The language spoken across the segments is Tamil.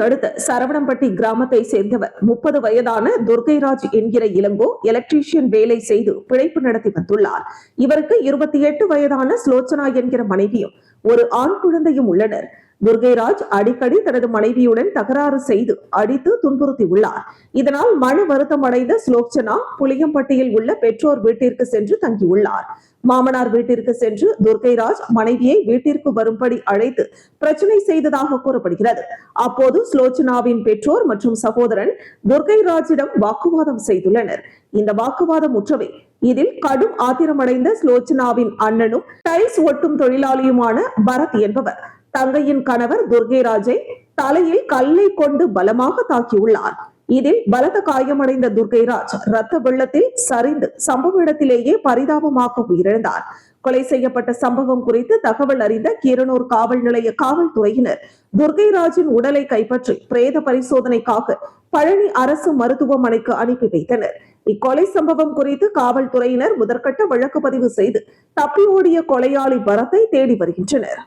அடுத்த சரவணம்பட்டி கிராமத்தை சேர்ந்தவர் 30 வயதான துர்கைராஜ் என்கிற இளங்கோ எலக்ட்ரீஷியன் வேலை செய்து பிழைப்பு நடத்தி வந்துள்ளார். இவருக்கு 28 வயதான ஸ்லோச்சனா என்கிற மனைவியும் ஒரு ஆண் குழந்தையும் உள்ளனர். துர்கைராஜ் அடிக்கடி தனது மனைவியுடன் தகராறு செய்து அடித்து துன்புறுத்தி உள்ளார். இதனால் மன வருத்தம் அடைந்த ஸ்லோச்சனா புளியம்பட்டியில் உள்ள பெற்றோர் வீட்டிற்கு சென்று தங்கியுள்ளார். மாமனார் வீட்டிற்கு சென்று துர்கைராஜ் மனைவியை வீட்டிற்கு வரும்படி அழைத்து பிரச்சனை செய்ததாக கூறப்படுகிறது. அப்போது ஸ்லோச்சனாவின் பெற்றோர் மற்றும் சகோதரன் துர்கைராஜிடம் வாக்குவாதம் செய்துள்ளனர். இந்த வாக்குவாதம் முற்றவே இதில் கடும் ஆத்திரமடைந்த ஸ்லோச்சனாவின் அண்ணனும் டைல்ஸ் ஒட்டும் தொழிலாளியுமான பரத் என்பவர் தங்கையின் கணவர் துர்கைராஜை தலையில் கல்லை கொண்டு பலமாக தாக்கியுள்ளார். இதில் பலத்த காயமடைந்த துர்கைராஜ் ரத்த வெள்ளத்தில் சரிந்து சம்பவ இடத்திலேயே பரிதாபமாக உயிரிழந்தார். கொலை செய்யப்பட்ட சம்பவம் குறித்து தகவல் அறிந்த கீரனூர் காவல் நிலைய காவல்துறையினர் துர்கைராஜின் உடலை கைப்பற்றி பிரேத பரிசோதனைக்காக பழனி அரசு மருத்துவமனைக்கு அனுப்பி வைத்தனர். இக்கொலை சம்பவம் குறித்து காவல்துறையினர் முதற்கட்ட வழக்கு பதிவு செய்து தப்பியோடிய கொலையாளி பரத்தை தேடி வருகின்றனர்.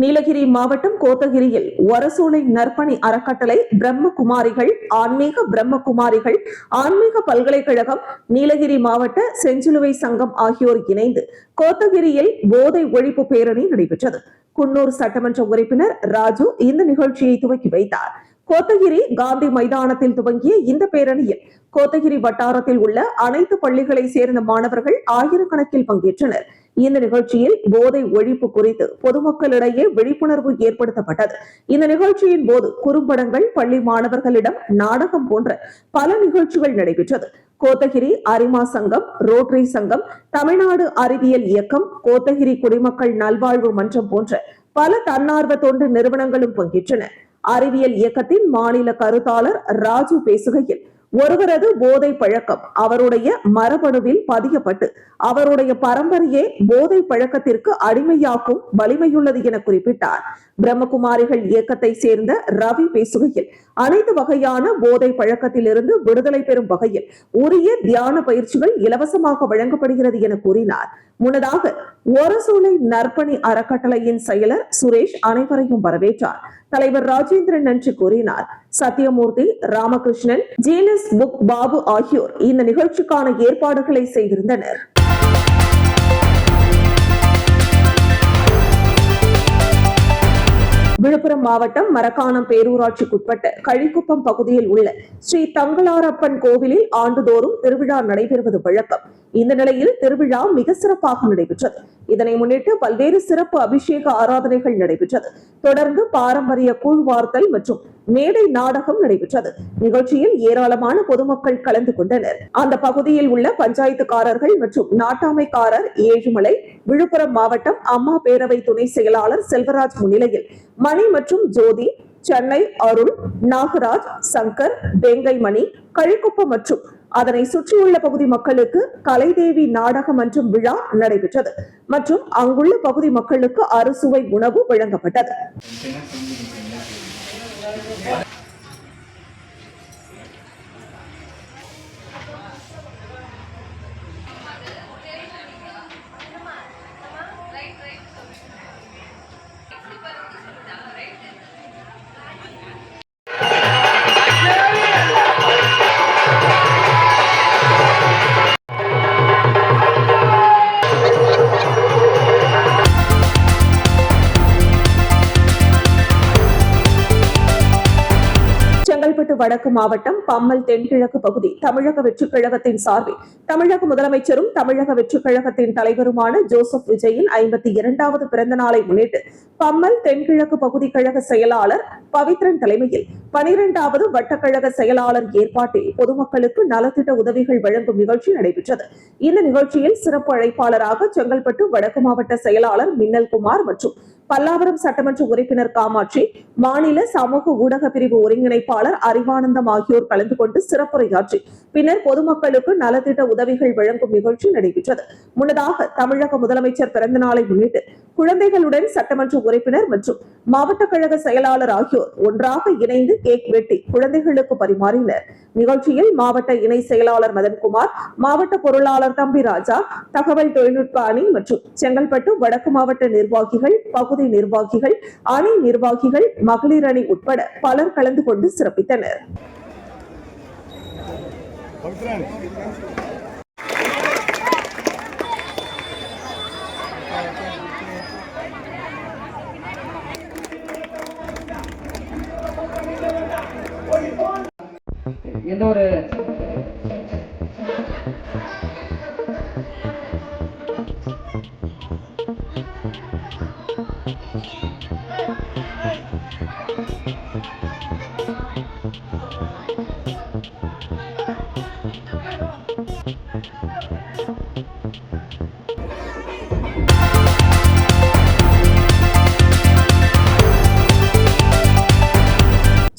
நீலகிரி மாவட்டம் கோத்தகிரியில் ஒரசோலை நற்பணி அறக்கட்டளை பிரம்மகுமாரிகள் ஆன்மீக பல்கலைக்கழகம் நீலகிரி மாவட்ட செஞ்சிலுவை சங்கம் ஆகியோர் இணைந்து கோத்தகிரியில் போதை ஒழிப்பு பேரணி நடைபெற்றது. குன்னூர் சட்டமன்ற உறுப்பினர் ராஜு இந்த நிகழ்ச்சியை துவக்கி வைத்தார். கோத்தகிரி காந்தி மைதானத்தில் துவங்கிய இந்த பேரணியில் கோத்தகிரி வட்டாரத்தில் உள்ள அனைத்து பள்ளிகளை சேர்ந்த மாணவர்கள் ஆயிரக்கணக்கில் பங்கேற்றனர். இந்த நிகழ்ச்சியில் போதை ஒழிப்பு குறித்து பொதுமக்களிடையே விழிப்புணர்வு ஏற்படுத்தப்பட்டது. இந்த நிகழ்ச்சியின் போது குறும்படங்கள், பள்ளி மாணவர்களிடம் நாடகம் போன்ற பல நிகழ்ச்சிகள் நடைபெற்றது. கோத்தகிரி அரிமா சங்கம், ரோட்டரி சங்கம், தமிழ்நாடு அறிவியல் இயக்கம், கோத்தகிரி குடிமக்கள் நல்வாழ்வு மன்றம் போன்ற பல தன்னார்வ தொண்டு நிறுவனங்களும் பங்கேற்றன. அறிவியல் இயக்கத்தின் மாநில கருத்தாளர் ராஜு பேசுகையில், ஒருவரது போதை பழக்கம் அவருடைய மரபணுவில் பதியப்பட்டு அவருடைய பரம்பரையே போதை பழக்கத்திற்கு அடிமையாக்கும் வலிமையுள்ளது என குறிப்பிட்டார். பிரம்மகுமாரிகள் இயக்கத்தை சேர்ந்த ரவி பேசுகையில், அனைத்து வகையான போதை பழக்கத்தில் இருந்து விடுதலை பெறும் வகையில் உரிய தியான பயிற்சிகள் இலவசமாக வழங்கப்படுகிறது என கூறினார். முன்னதாக ஒரசோலை நற்பணி அறக்கட்டளையின் செயலர் சுரேஷ் அனைவரையும் வரவேற்றார். தலைவர் ராஜேந்திரன் நன்றி கூறினார். சத்யமூர்த்தி, ராமகிருஷ்ணன், ஜீனஸ் புக் பாபு ஆகியோர் இந்த நிகழ்ச்சிக்கான ஏற்பாடுகளை செய்திருந்தனர். விழுப்புரம் மாவட்டம் மரக்காணம் பேரூராட்சிக்குட்பட்ட கழிக்குப்பம் பகுதியில் உள்ள ஸ்ரீ தங்களாரப்பன் கோவிலில் ஆண்டுதோறும் திருவிழா நடைபெறுவது வழக்கம். இந்த நிலையில் திருவிழா மிக சிறப்பாக நடைபெற்றது. இதனை முன்னிட்டு பல்வேறு சிறப்பு அபிஷேக ஆராதனைகள் நடைபெற்றது. தொடர்ந்து பாரம்பரிய கூழ்வார்த்தல் மற்றும் மேடை நாடகம் நடைபெற்றது. நிகழ்ச்சியில் ஏராளமான பொதுமக்கள் கலந்து கொண்டனர். அந்த பகுதியில் உள்ள பஞ்சாயத்துக்காரர்கள் மற்றும் நாட்டாமைக்காரர் ஏழுமலை, விழுப்புரம் மாவட்டம் அம்மா பேரவை துணை செயலாளர் செல்வராஜ் முன்னிலையில் மணி மற்றும் ஜோதி, சென்னை அருள், நாகராஜ், சங்கர், வேங்கைமணி, கழிக்குப்பம் மற்றும் அதனை சுற்றியுள்ள பகுதி மக்களுக்கு கலைதேவி நாடக மன்றம் விழா நடைபெற்றது மற்றும் அங்குள்ள பகுதி மக்களுக்கு அறுசுவை உணவு வழங்கப்பட்டது. வடக்கு மாவட்டம் பம்மல் தென்கிழக்கு பகுதி தமிழக வெற்றிக் கழகத்தின் சார்பில் தமிழக முதலமைச்சரும் தமிழக வெற்றிக் கழகத்தின் தலைவருமான ஜோசப் விஜயின் 52வது பிறந்த நாளை முன்னிட்டு பம்மல் தென்கிழக்கு பகுதி கழக செயலாளர் பவித்ரன் தலைமையில் 12வது வட்டக்கழக செயலாளர் ஏற்பாட்டில் பொதுமக்களுக்கு நலத்திட்ட உதவிகள் வழங்கும் நிகழ்ச்சி நடைபெற்றது. இந்த நிகழ்ச்சியில் சிறப்பு அழைப்பாளராக செங்கல்பட்டு வடக்கு மாவட்ட செயலாளர் மின்னல்குமார் மற்றும் பல்லாவரம் சட்டமன்ற உறுப்பினர் காமாட்சி, மாநில சமூக ஊடக பிரிவு ஒருங்கிணைப்பாளர் அறிவானந்தம் ஆகியோர் கலந்து கொண்டு சிறப்புரையாற்றி பின்னர் பொதுமக்களுக்கு நலத்திட்ட உதவிகள் வழங்கும் நிகழ்ச்சி நடைபெற்றது. முன்னதாக தமிழக முதலமைச்சர் பிறந்த நாளை முன்னிட்டு குழந்தைகளுடன் சட்டமன்ற உறுப்பினர் மற்றும் மாவட்ட கழக செயலாளர் ஆகியோர் ஒன்றாக இணைந்து கேக் வெட்டி குழந்தைகளுக்கு பரிமாறினர். நிகழ்ச்சியில் மாவட்ட இணை செயலாளர் மதன்குமார், மாவட்ட பொருளாளர் தம்பிராஜா, தகவல் தொழில்நுட்ப அணி மற்றும் செங்கல்பட்டு வடக்கு மாவட்ட நிர்வாகிகள், பகுதி நிர்வாகிகள், அணி நிர்வாகிகள், மகளிர் அணி உட்பட பலர் கலந்து கொண்டு சிறப்பித்தனர். எந்த ஒரு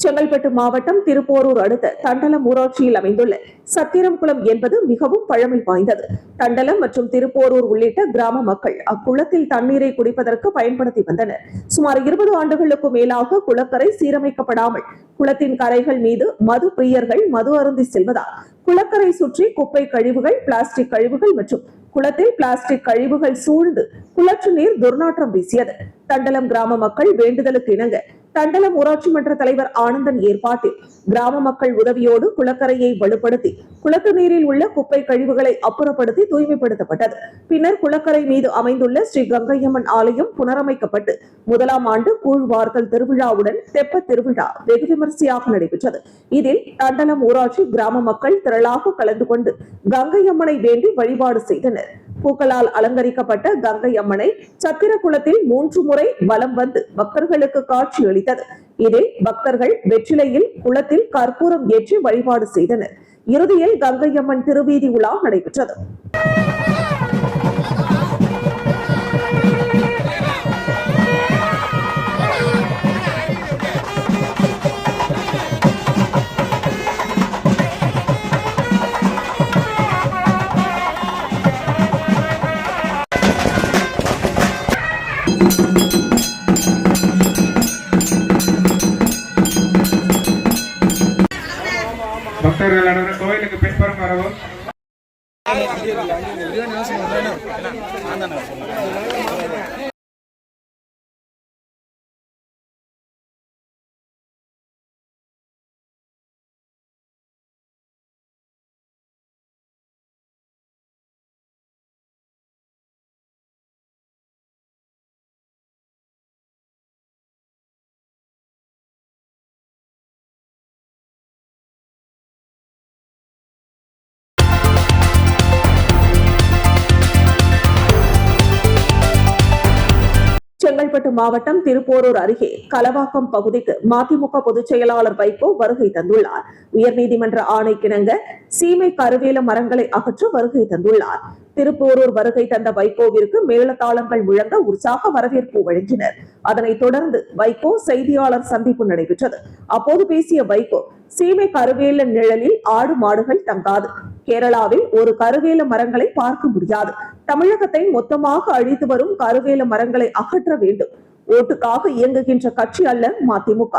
செங்கல்பட்டு மாவட்டம் திருப்போரூர் அடுத்த தண்டலம் ஊராட்சியில் அமைந்துள்ள சத்திரம்குளம் என்பது மிகவும் பழமை வாய்ந்தது. தண்டலம் மற்றும் திருப்போரூர் உள்ளிட்ட கிராம மக்கள் அக்குளத்தில் தண்ணீரை குடிப்பதற்கு பயன்படுத்தி வந்தனர். சுமார் 20 ஆண்டுகளுக்கு மேலாக குளக்கரை சீரமைக்கப்படாமல் குளத்தின் கரைகள் மீது மது பிரியர்கள் மது அருந்தி செல்வதால் குளக்கரை சுற்றி குப்பை கழிவுகள், பிளாஸ்டிக் கழிவுகள் மற்றும் குளத்தில் பிளாஸ்டிக் கழிவுகள் சூழ்ந்து குளற்று நீர் துர்நாற்றம் வீசியது. தண்டலம் கிராம மக்கள் வேண்டுதலுக்கு இணங்க தண்டலம் ஊராட்சி மன்ற தலைவர் ஆனந்தன் ஏற்பாட்டில் கிராம மக்கள் உதவியோடு குளக்கரையை வலுப்படுத்தி குளத்து நீரில் உள்ள குப்பை கழிவுகளை அப்புறப்படுத்தி தூய்மைப்படுத்தப்பட்டது. பின்னர் குளக்கரை மீது அமைந்துள்ள ஸ்ரீ கங்கையம்மன் ஆலயம் புனரமைக்கப்பட்டு 1ஆம் ஆண்டு கூழ்வார்த்தல் திருவிழாவுடன் தெப்ப திருவிழா வெகு விமரிசையாக நடைபெற்றது. இதில் தண்டலம் ஊராட்சி கிராம மக்கள் திரளாக கலந்து கொண்டு கங்கையம்மனை வேண்டி வழிபாடு செய்தனர். பூக்களால் அலங்கரிக்கப்பட்ட கங்கை அம்மனை சத்திர குளத்தில் 3 முறை வலம் வந்து பக்தர்களுக்கு காட்சி அளித்தது. இதில் பக்தர்கள் வெற்றிலையில் குளத்தில் கற்பூரம் ஏற்றி வழிபாடு செய்தனர். இறுதியில் கங்கை அம்மன் திருவீதி உலா நடைபெற்றது. பக்தர்கள் அனைவரும் கோயிலுக்கு பின்புறம் வரவும். செங்கல்பட்டு மாவட்டம் திருப்போரூர் அருகே கலவாக்கம் பகுதிக்கு மதிமுக பொதுச் செயலாளர் வைகோ வருகை தந்துள்ளார். உயர்நீதிமன்ற ஆணைக்கிணங்க சீமை கருவேல மரங்களை அகற்ற வருகை தந்துள்ளார். திருப்போரூர் வருகை தந்த வைகோவிற்கு மேளதாளங்கள் முழங்க உற்சாக வரவேற்பு வழங்கினர். அதனைத் தொடர்ந்து வைகோ செய்தியாளர் சந்திப்பு நடைபெற்றது. அப்போது பேசிய வைகோ, சீமை கருவேல நிழலில் ஆடு மாடுகள் தங்காது. கேரளாவில் ஒரு கருவேல மரங்களை பார்க்க முடியாது. தமிழகத்தை மொத்தமாக அழித்து வரும் கருவேல மரங்களை அகற்ற வேண்டும். ஓட்டுக்காக இயங்குகின்ற கட்சி அல்ல மதிமுக,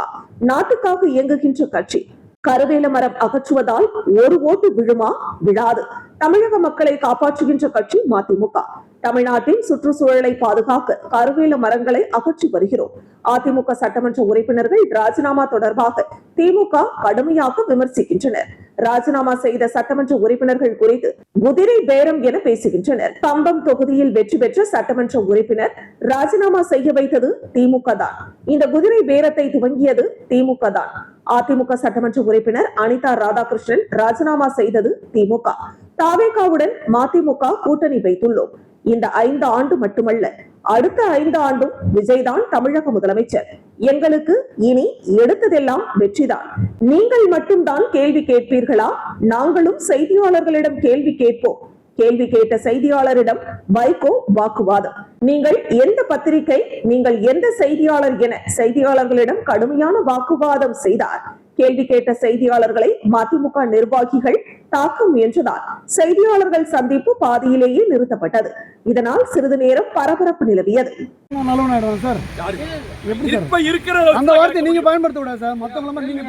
நாட்டுக்காக இயங்குகின்ற கட்சி. கருவேல மரம் அகற்றுவதால் ஒரு ஓட்டு விழுமா? விழாது. தமிழக மக்களை காப்பாற்றுகின்ற கட்சி மதிமுக. தமிழ்நாட்டின் சுற்றுச்சூழலை பாதுகாக்க கருவேல மரங்களை அகற்றி வருகிறோம். அதிமுக சட்டமன்ற உறுப்பினர்கள் ராஜினாமா தொடர்பாக திமுக கடுமையாக விமர்சிக்கின்றனர். ராஜினாமா செய்த சட்டமன்ற உறுப்பினர்கள் குறித்து குதிரை பேரம் என பேசுகின்றனர். கம்பம் தொகுதியில் வெற்றி பெற்ற சட்டமன்ற உறுப்பினர் ராஜினாமா செய்ய வைத்தது திமுக தான். இந்த குதிரை பேரத்தை துவங்கியது திமுக தான். அதிமுக சட்டமன்ற உறுப்பினர் அனிதா ராதாகிருஷ்ணன் ராஜினாமா செய்தது திமுக. தாவேகாவுடன் மதிமுக கூட்டணி வைத்துள்ளோம். இந்த 5 ஆண்டு மட்டுமல்ல, அடுத்த 5 ஆண்டும் விஜய் தான் தமிழக முதலமைச்சர். எங்களுக்கு இனி எடுத்ததெல்லாம் வெற்றிதான். நீங்கள் மட்டும்தான் கேள்வி கேட்பீர்களா? நாங்களும் செய்தியாளர்களிடம் கேள்வி கேட்போம். கேள்வி கேட்ட செய்தியாளரிடம் வைகோ வாக்குவாதம். நீங்கள் எந்த பத்திரிகை, நீங்கள் எந்த செய்தியாளர் என செய்தியாளர்களிடம் கடுமையான வாக்குவாதம் செய்தார். கேள்வி கேட்ட செய்தியாளர்களை மதிமுக நிர்வாகிகள் தாக்க முயன்றதால் செய்தியாளர்கள் சந்திப்பு பாதியிலேயே நிறுத்தப்பட்டது. இதனால் சிறிது நேரம் பரபரப்பு நிலவியது. அந்த வார்த்தை நீங்க பயன்படுத்த கூடாது சார். மத்தவங்க நீங்க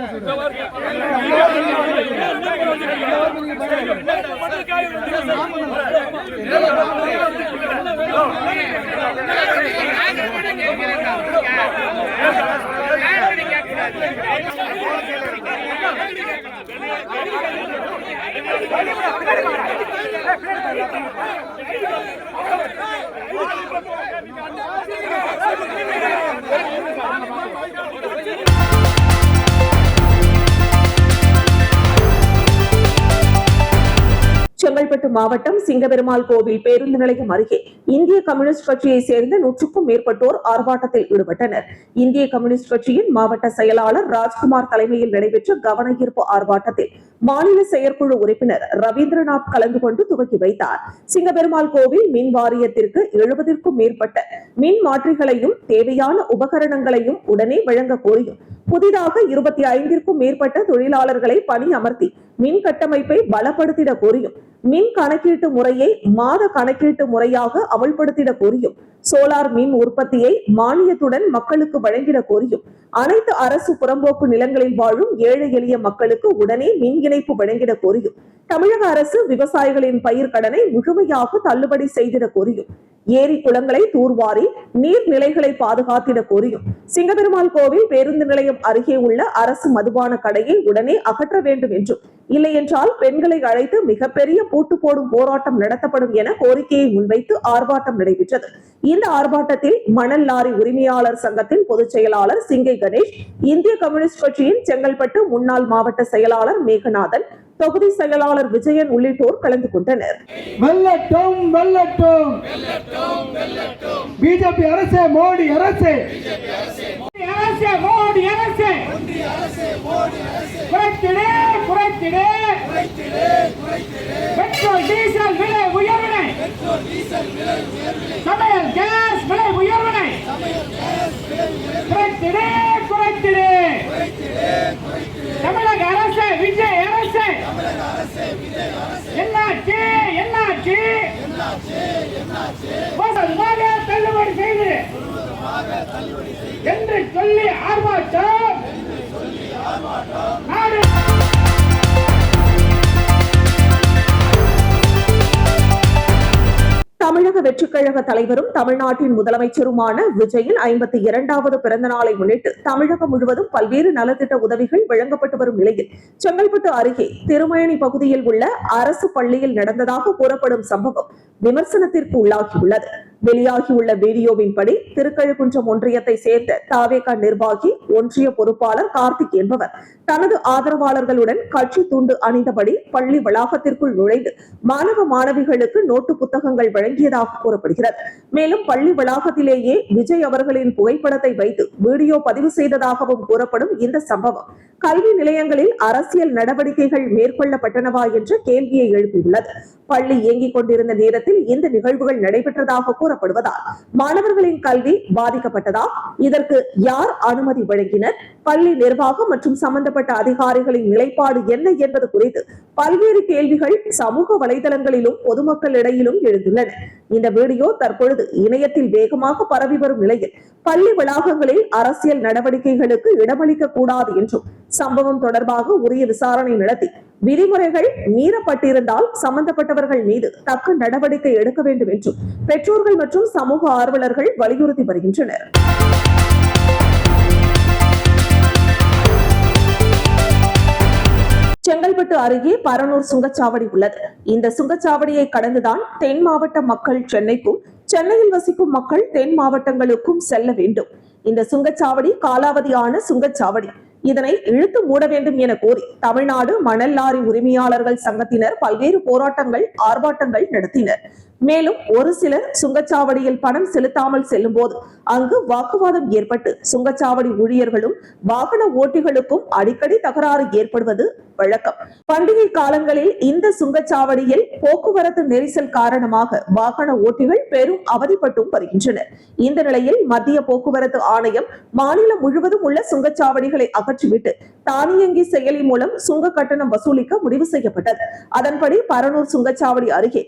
செங்கல்பட்டு மாவட்டம் சிங்கபெருமாள் கோவில் பேருந்து நிலையம் அருகே இந்திய கம்யூனிஸ்ட் கட்சியை சேர்ந்த 100க்கும் மேற்பட்டோர் ஆர்ப்பாட்டத்தில் ஈடுபட்டனர். இந்திய கம்யூனிஸ்ட் கட்சியின் மாவட்ட செயலாளர் ராஜ்குமார் தலைமையில் நடைபெற்ற கவன ஈர்ப்பு ஆர்ப்பாட்டத்தில் மாநில செயற்குழு உறுப்பினர் ரவீந்திரநாத் கலந்து கொண்டு துவக்கி வைத்தார். சிங்கபெருமாள் கோவில் மின் வாரியத்திற்கு 70க்கும் மேற்பட்ட மின் மாற்றிகளையும் தேவையான உபகரணங்களையும் உடனே வழங்க கோரியும், புதிதாக 25க்கும் மேற்பட்ட தொழிலாளர்களை பணி அமர்த்தி மின் கட்டமைப்பை பலப்படுத்திட கோரியும், மின் கணக்கீட்டு முறையை மாத கணக்கீட்டு முறையாக அமல்படுத்திட கோரியும், சோலார் மின் உற்பத்தியை மானியத்துடன் மக்களுக்கு வழங்கிட கோரியும், அனைத்து அரசு புறம்போக்கு நிலங்களில் வாழும் ஏழை எளிய மக்களுக்கு உடனே மின் இணைப்பு வழங்கிட கோரியும், தமிழக அரசு விவசாயிகளின் பயிர்க்கடனை முழுமையாக தள்ளுபடி செய்திட கோரியும், ஏரி குளங்களை தூர்வாரி நீர்நிலைகளை பாதுகாத்திட கோரியும், சிங்கபெருமாள் கோவில் பேருந்து நிலையம் அருகே உள்ள அரசு மதுபான கடையை உடனே அகற்ற வேண்டும் என்றும், இல்லையென்றால் பெண்களை அழைத்து மிகப்பெரிய பூட்டு போடும் போராட்டம் நடத்தப்படும் என கோரிக்கையை முன்வைத்து ஆர்ப்பாட்டம் நடைபெற்றது. இந்த ஆர்ப்பாட்டத்தில் மணல் லாரி உரிமையாளர் சங்கத்தின் பொதுச் செயலாளர் சிங்கை கணேஷ், இந்திய கம்யூனிஸ்ட் கட்சியின் செங்கல்பட்டு முன்னாள் மாவட்ட செயலாளர் மேகநாதன், தொகுதி செயலாளர் விஜயன் உள்ளிட்டோர் கலந்து கொண்டனர். வெல்லட்டும் வெல்லட்டும் பிஜேபி அரசே, மோடி அரசே, மோடி அரசே, குறைத்திடு குறைத்திடு பெட்ரோல் டீசல் விலை உயர்வினை, சமையல் கேஸ் விலை உயர்வினை குறைத்திடு குறைத்திடு. தமிழக அரசு, விஜய் அரசு, என்னாச்சு என்னாச்சு முழுவதுமாக தள்ளுபடி செய்து என்று சொல்லி ஆர்ப்பாட்டம் நாடு. தமிழக வெற்றிக் கழக தலைவரும் தமிழ்நாட்டின் முதலமைச்சருமான விஜயின் 52வது பிறந்த நாளை முன்னிட்டு தமிழகம் முழுவதும் பல்வேறு நலத்திட்ட உதவிகள் வழங்கப்பட்டு வரும் நிலையில் செங்கல்பட்டு அருகே திருமயணி பகுதியில் உள்ள அரசு பள்ளியில் நடந்ததாக கூறப்படும் சம்பவம் விமர்சனத்திற்கு உள்ளாகியுள்ளது. வெளியாகியுள்ள வீடியோவின்படி திருக்கழுக்குன்றம் ஒன்றியத்தை சேர்ந்த தாவேகா நிர்வாகி ஒன்றிய பொறுப்பாளர் கார்த்திக் என்பவர் தனது ஆதரவாளர்களுடன் கட்சி துண்டு அணிந்தபடி பள்ளி வளாகத்திற்குள் நுழைந்து மாணவ மாணவிகளுக்கு நோட்டு புத்தகங்கள் வழங்கியதாக கூறப்படுகிறது. மேலும் பள்ளி வளாகத்திலேயே விஜய் அவர்களின் புகைப்படத்தை வைத்து வீடியோ பதிவு செய்ததாகவும் கூறப்படும் இந்த சம்பவம் கல்வி நிலையங்களில் அரசியல் நடவடிக்கைகள் மேற்கொள்ளப்பட்டனவா என்ற கேள்வியை எழுப்பியுள்ளது. பள்ளி இயங்கிக் கொண்டிருந்த நேரத்தில் இந்த நிகழ்வுகள் நடைபெற்றதாக கூறப்படுவதால் மாணவர்களின் கல்வி பாதிக்கப்பட்டதா? இதற்கு யார் அனுமதி வழங்கினர்? பள்ளி நிர்வாகம் மற்றும் சம்பந்தப்பட்ட அதிகாரிகளின் நிலைப்பாடு என்ன என்பது குறித்து பல்வேறு கேள்விகள் சமூக வலைதளங்களிலும் பொதுமக்களிடையிலும் எழுந்துள்ளன. இந்த வீடியோ தற்பொழுது இணையத்தில் வேகமாக பரவி வரும் நிலையில் பள்ளி வளாகங்களில் அரசியல் நடவடிக்கைகளுக்கு இடமளிக்க கூடாது என்றும், சம்பவம் தொடர்பாக உரிய விசாரணை நடத்தி விதிமுறைகள் மீறப்பட்டிருந்தால் சம்பந்தப்பட்டவர்கள் மீது தக்க நடவடிக்கை எடுக்க வேண்டும் என்றும் பெற்றோர்கள் மற்றும் சமூக ஆர்வலர்கள் வலியுறுத்தி வருகின்றனர். செங்கல்பட்டு அருகே பரனூர் சுங்கச்சாவடி உள்ளது. இந்த சுங்கச்சாவடியை கடந்துதான் தென் மாவட்ட மக்கள் சென்னைக்கும், சென்னையில் வசிக்கும் மக்கள் தென் மாவட்டங்களுக்கும் செல்ல வேண்டும். இந்த சுங்கச்சாவடி காலாவதியான சுங்கச்சாவடி. இதனை இழுத்து மூட வேண்டும் என கோரி தமிழ்நாடு மணல் லாரி உரிமையாளர்கள் சங்கத்தினர் பல்வேறு போராட்டங்கள், ஆர்ப்பாட்டங்கள் நடத்தினர். மேலும் ஒரு சிலர் சுங்கச்சாவடியில் பணம் செலுத்தாமல் செல்லும் போது அங்கு வாக்குவாதம் ஏற்பட்டு சுங்கச்சாவடி ஊழியர்களும் வாகன ஓட்டிகளுக்கும் அடிக்கடி தகராறு ஏற்படுவது வழக்கம். பண்டிகை காலங்களில் இந்த சுங்கச்சாவடியில் போக்குவரத்து நெரிசல் காரணமாக வாகன ஓட்டிகள் பெரும் அவதிப்பட்டும் வருகின்றனர். இந்த நிலையில் மத்திய போக்குவரத்து ஆணையம் மாநிலம் முழுவதும் உள்ள சுங்கச்சாவடிகளை அகற்றிவிட்டு தானியங்கி செயலி மூலம் சுங்க கட்டணம் வசூலிக்க முடிவு செய்யப்பட்டது. அதன்படி பரனூர் சுங்கச்சாவடி அருகே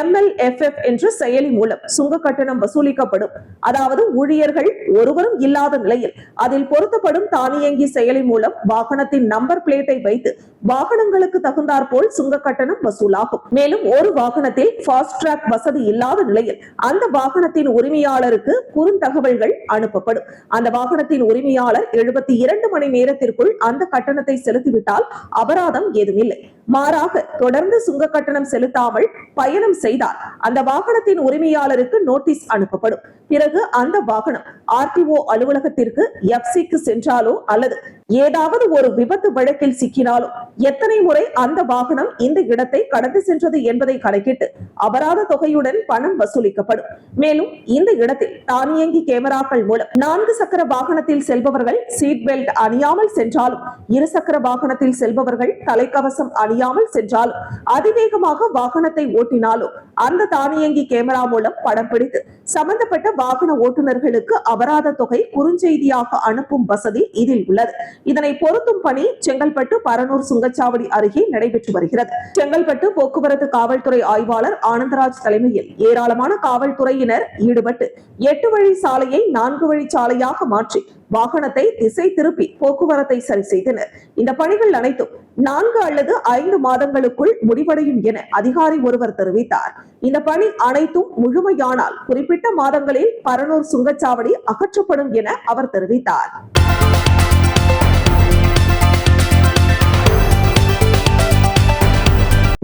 MLFF என்ற செயலி மூலம் சுங்க கட்டணம் வசூலிக்கப்படும். அதாவது ஊழியர்கள் ஒருவரும் இல்லாத நிலையில் அதில் பொருத்தப்படும் தானியங்கி செயலி மூலம் வாகனத்தின் நம்பர் பிளேட்டை வைத்து வாகனங்களுக்கு தகுந்தாற் போல் சுங்க கட்டணம் வசூலாகும். மேலும் ஒரு வாகனத்தில் ஃபாஸ்ட் டிராக் வசதி இல்லாத நிலையில் அந்த வாகனத்தின் உரிமையாளருக்கு குறுந்தகவல்கள் அனுப்பப்படும். அந்த வாகனத்தின் உரிமையாளர் 72 மணி நேரத்திற்குள் அந்த கட்டணத்தை செலுத்திவிட்டால் அபராதம் ஏதும் இல்லை. மாறாக தொடர்ந்து சுங்க கட்டணம் செலுத்தாமல் பயணம் செய்தால் அந்த வாகனத்தின் உரிமையாளருக்கு நோட்டீஸ் அனுப்பப்படும். பிறகு அந்த வாகனம் RTO அலுவலகத்திற்கு FC சென்றாலோ அல்லது ஏதாவது ஒரு விபத்து வழக்கில் சிக்கினாலோ எத்தனை முறை அந்த வாகனம் இந்த இடத்தை கடந்து சென்றது என்பதை கணக்கிட்டு அபராத தொகையுடன் பணம் வசூலிக்கப்படும். மேலும் இந்த இடத்தில் தானியங்கி கேமராக்கள் மூலம் 4 சக்கர வாகனத்தில் செல்பவர்கள் சீட் பெல்ட் அணியாமல் சென்றாலும், இருசக்கர வாகனத்தில் செல்பவர்கள் தலைக்கவசம் அணியாமல் சென்றாலும், அதிவேகமாக வாகனத்தை ஓட்டினாலும் அந்த தானியங்கி கேமரா மூலம் படம் பிடித்து சம்பந்தப்பட்ட வாகன ஓட்டுநர்களுக்கு அபராத தொகை குறுஞ்செய்தியாக அனுப்பும் வசதி இதில் உள்ளது. இதனை பொருத்தும் பணி செங்கல்பட்டு பரனூர் சுங்கச்சாவடி அருகே நடைபெற்று வருகிறது. செங்கல்பட்டு போக்குவரத்து காவல்துறை ஆய்வாளர் ஆனந்தராஜ் தலைமையில் ஏராளமான காவல்துறையினர் ஈடுபட்டு 8 வழி சாலையை 4 வழி சாலையாக மாற்றி வாகனத்தை திசை திருப்பி போக்குவரத்தை சரி செய்தனர். இந்த பணிகள் அனைத்தும் 4 அல்லது 5 மாதங்களுக்குள் முடிவடையும் என அதிகாரி ஒருவர் தெரிவித்தார். இந்த பணி அனைத்தும் முழுமையானால் குறிப்பிட்ட மாதங்களில் பரனூர் சுங்கச்சாவடி அகற்றப்படும் என அவர் தெரிவித்தார்.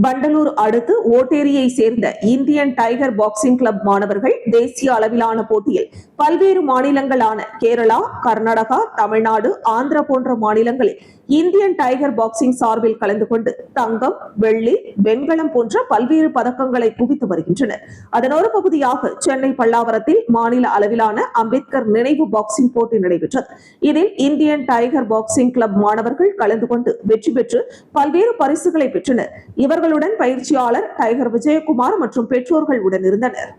வண்டலூர் அடுத்து ஓட்டேரியை சேர்ந்த இந்தியன் டைகர் பாக்ஸிங் கிளப் மாணவர்கள் தேசிய அளவிலான போட்டியில் பல்வேறு மாநிலங்களான கேரளா, கர்நாடகா, தமிழ்நாடு, ஆந்திரா போன்ற மாநிலங்களில் இந்தியன் டைகர் பாக்ஸிங் சார்பில் கலந்து கொண்டு தங்கம், வெள்ளி, வெண்கலம் போன்ற பல்வேறு பதக்கங்களை குவித்து வருகின்றனர். அதன் ஒரு பகுதியாக சென்னை பல்லாவரத்தில் மாநில அளவிலான அம்பேத்கர் நினைவு பாக்ஸிங் போட்டி நடைபெற்றது. இதில் இந்தியன் டைகர் பாக்ஸிங் கிளப் மாணவர்கள் கலந்து கொண்டு வெற்றி பெற்று பல்வேறு பரிசுகளை பெற்றனர். இவர்களுடன் பயிற்சியாளர் டைகர் விஜயகுமார் மற்றும் பெற்றோர்கள் உடன் இருந்தனர்.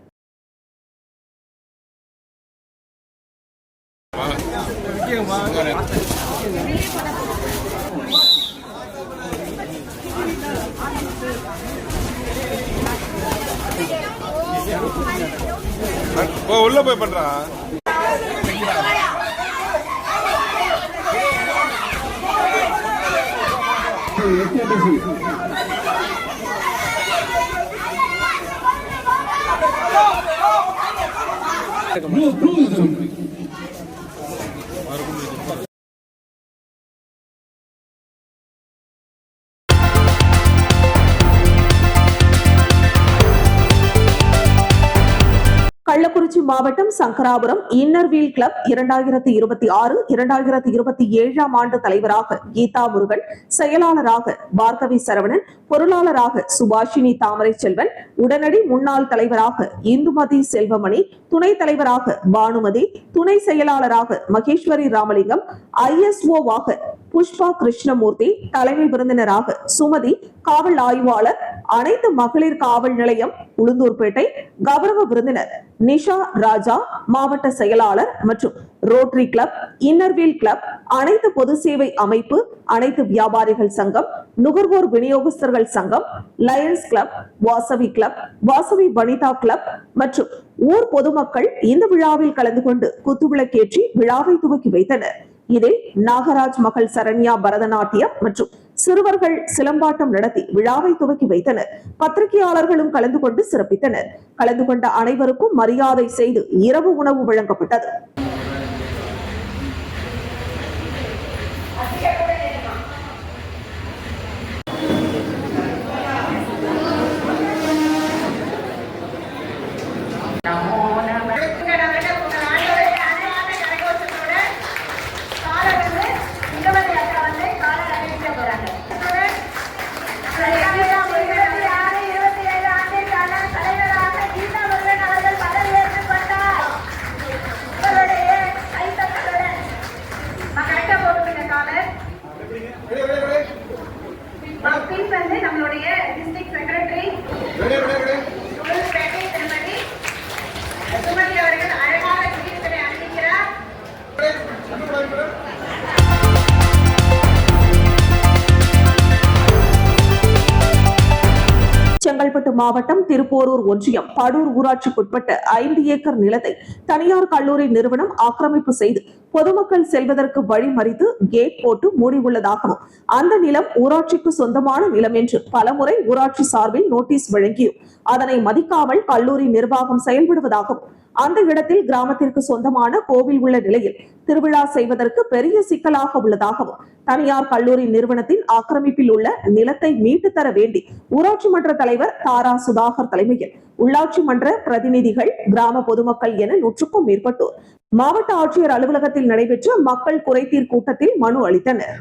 உள்ள போய் பண்றான். கள்ளக்குறிச்சி மாவட்டம் சங்கராபுரம் இன்னர்வீல் கிளப் 2026-2027 ஆண்டு தலைவராக கீதா முருகன், செயலாளராக பார்கவி சரவணன், பொருளாளராக சுபாஷினி தாமரை செல்வன், உடனடி முன்னாள் தலைவராக இந்துமதி செல்வமணி, துணைத் தலைவராக பானுமதி, துணை செயலாளராக மகேஸ்வரி ராமலிங்கம், ISO-வாக புஷ்பா கிருஷ்ணமூர்த்தி, தலைமை விருந்தினராக சுமதி, காவல் ஆய்வாளர், அனைத்து மகளிர் காவல் நிலையம் உளுந்தூர்பேட்டை, கௌரவ விருந்தினர் நிஷா ராஜா, மாவட்ட செயலாளர் மற்றும் ரோட்டரி கிளப், இன்னர்வீல் கிளப், அனைத்து பொது சேவை அமைப்பு, அனைத்து வியாபாரிகள் சங்கம், நுகர்வோர் விநியோகஸ்தர்கள் சங்கம், Lions club, Vasavi club, Vasavi Vanitha club மற்றும் ஊர் பொதுமக்கள் இந்த விழாவில் கலந்து கொண்டு குத்துவிளக்கேற்றி விழாவை துவக்கி வைத்தனர். இதில் நாகராஜ் மகள் சரண்யா பரதநாட்டியம் மற்றும் சிறுவர்கள் சிலம்பாட்டம் நடத்தி விழாவை துவக்கி வைத்தனர். பத்திரிகையாளர்களும் கலந்து கொண்டு சிறப்பித்தனர். கலந்து கொண்ட அனைவருக்கும் மரியாதை செய்து இரவு உணவு வழங்கப்பட்டது. தலைவராக நம்முடைய டிஸ்ட்ரிக்ட் செக்ரட்டரி திருமதி சுமதி அவர்கள் அழகான குறிப்புகளை அறிவிக்கிறார். செங்கல்பட்டு மாவட்டம் திருப்போரூர் ஒன்றியம் படூர் ஊராட்சிக்குட்பட்ட 5 ஏக்கர் நிலத்தை தனியார் கல்லூரி நிறுவனம் ஆக்கிரமிப்பு செய்து பொதுமக்கள் செல்வதற்கு வழி மறித்து கேட் போட்டு மூடியுள்ளதாகவும் அந்த நிலம் ஊராட்சிக்கு சொந்தமான நிலம் என்று பலமுறை ஊராட்சி சார்பில் நோட்டீஸ் வழங்கியும் அதனை மதிக்காமல் கல்லூரி நிர்வாகம் செயல்படுவதாகவும் அந்த இடத்தில் கிராமத்திற்கு சொந்தமான கோவில் உள்ள நிலையில் திருவிழா செய்வதற்கு பெரிய சிக்கலாக உள்ளதாகவும் தனியார் கல்லூரி நிறுவனத்தின் ஆக்கிரமிப்பில் உள்ள நிலத்தை மீட்டு தர வேண்டி ஊராட்சி மன்ற தலைவர் தாரா சுதாகர் தலைமையில் உள்ளாட்சி மன்ற பிரதிநிதிகள் கிராம பொதுமக்கள் என 100க்கும் மேற்பட்டோர் மாவட்ட ஆட்சியர் அலுவலகத்தில் நடைபெற்ற மக்கள் குறைதீர் கூட்டத்தில் மனு அளித்தனர்.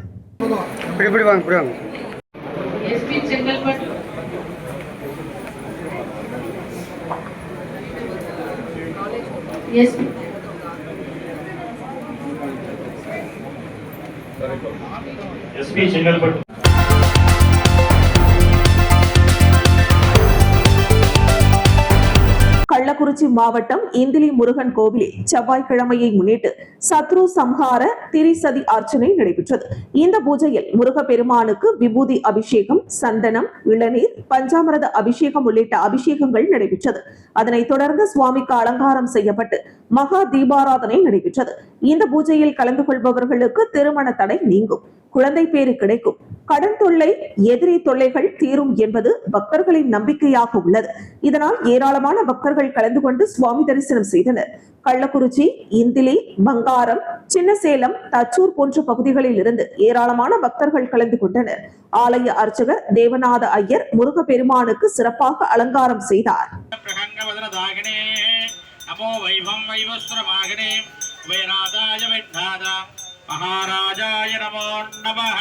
எஸ்பி செங்கல்பட்டு கள்ளக்குறிச்சி மாவட்டம் இந்திலி முருகன் கோவிலில் செவ்வாய்க்கிழமையை முன்னிட்டு சத்ரு சம்ஹார திரிசதி அர்ச்சனை நடைபெற்றது. இந்த பூஜையில் முருகப்பெருமானுக்கு விபூதி அபிஷேகம், சந்தனம், இளநீர், பஞ்சாமிரத அபிஷேகம் உள்ளிட்ட அபிஷேகங்கள் நடைபெற்றது. அதனைத் தொடர்ந்து சுவாமிக்கு அலங்காரம் செய்யப்பட்டு மகா தீபாராதனை நடைபெற்றது. இந்த பூஜையில் கலந்து கொள்பவர்களுக்கு திருமண தடை நீங்கும், குழந்தை பேறு கிடைக்கும், கடன் தொல்லை, எதிரி தொல்லைகள் தீரும் என்பது பக்தர்களின் நம்பிக்கையாக உள்ளது. இதனால் ஏராளமான பக்தர்கள் கலந்து கொண்டு சுவாமி தரிசனம் செய்தனர். கள்ளக்குறிச்சி, இந்திலி, பங்காரம், சின்னசேலம், தச்சூர் போன்ற பகுதிகளில் இருந்து ஏராளமான பக்தர்கள் கலந்து கொண்டனர். ஆலய அர்ச்சகர் தேவநாத ஐயர் முருகப்பெருமானுக்கு சிறப்பாக அலங்காரம் செய்தார். மகாராஜாய நமோ நமः.